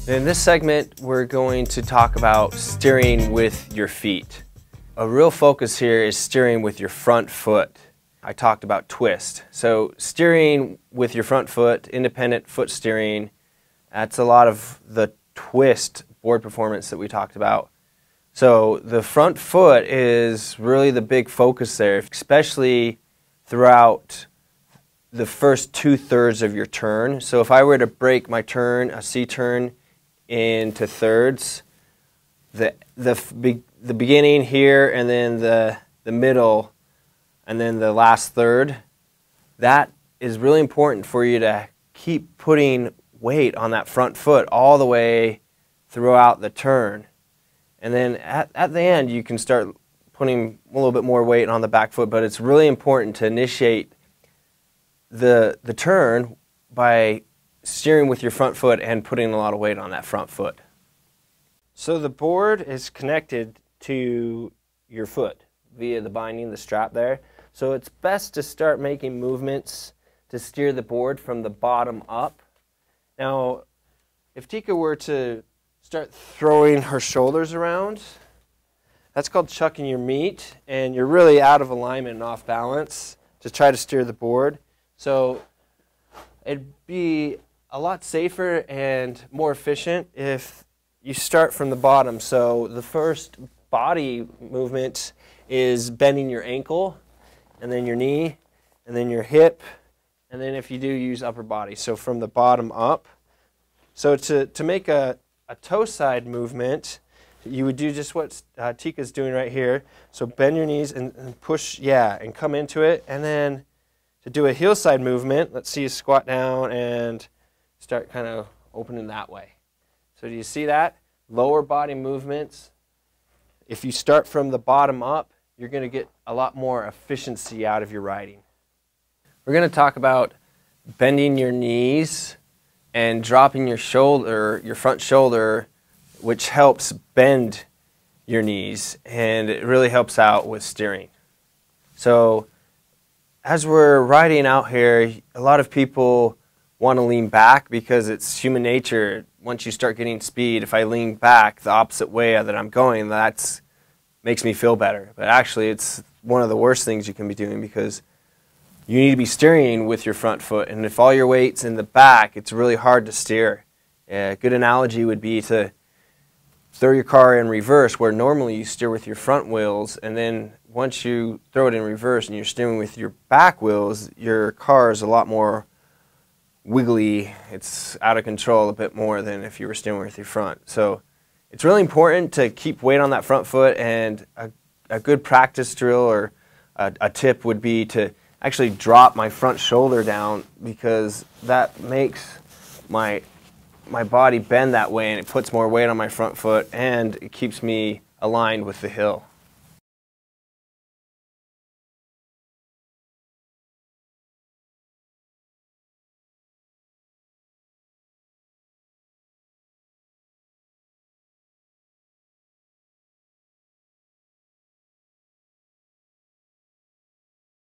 In this segment, we're going to talk about steering with your feet. A real focus here is steering with your front foot. I talked about twist. So steering with your front foot, independent foot steering, that's a lot of the twist board performance that we talked about. So the front foot is really the big focus there, especially throughout the first 2/3 of your turn. So if I were to break my turn, a C turn, into thirds, the beginning here, and then the middle, and then the last third, that is really important for you to keep putting weight on that front foot all the way throughout the turn. And then at the end, you can start putting a little bit more weight on the back foot, but it's really important to initiate the turn by steering with your front foot and putting a lot of weight on that front foot. So the board is connected to your foot via the binding, the strap there. So it's best to start making movements to steer the board from the bottom up. Now, if Tika were to start throwing her shoulders around, that's called chucking your meat, and you're really out of alignment and off balance to try to steer the board. So it'd be a lot safer and more efficient if you start from the bottom. So the first body movement is bending your ankle, and then your knee, and then your hip, and then if you do, use upper body. So from the bottom up. So to make a toe side movement, you would do just what Tika's doing right here. So bend your knees and push, and come into it. And then to do a heel side movement, let's see you squat down and start kind of opening that way. So do you see that? Lower body movements. If you start from the bottom up, you're going to get a lot more efficiency out of your riding. We're going to talk about bending your knees and dropping your shoulder, your front shoulder, which helps bend your knees, and it really helps out with steering. So as we're riding out here, a lot of people want to lean back because it's human nature. Once you start getting speed, if I lean back the opposite way that I'm going, that makes me feel better. But actually, it's one of the worst things you can be doing, because you need to be steering with your front foot, and if all your weight's in the back, it's really hard to steer. A good analogy would be to throw your car in reverse, where normally you steer with your front wheels, and then once you throw it in reverse and you're steering with your back wheels, your car is a lot more wiggly. It's out of control a bit more than if you were steering with your front. So it's really important to keep weight on that front foot, and a good practice drill or a tip would be to actually drop my front shoulder down, because that makes my body bend that way, and it puts more weight on my front foot, and it keeps me aligned with the hill.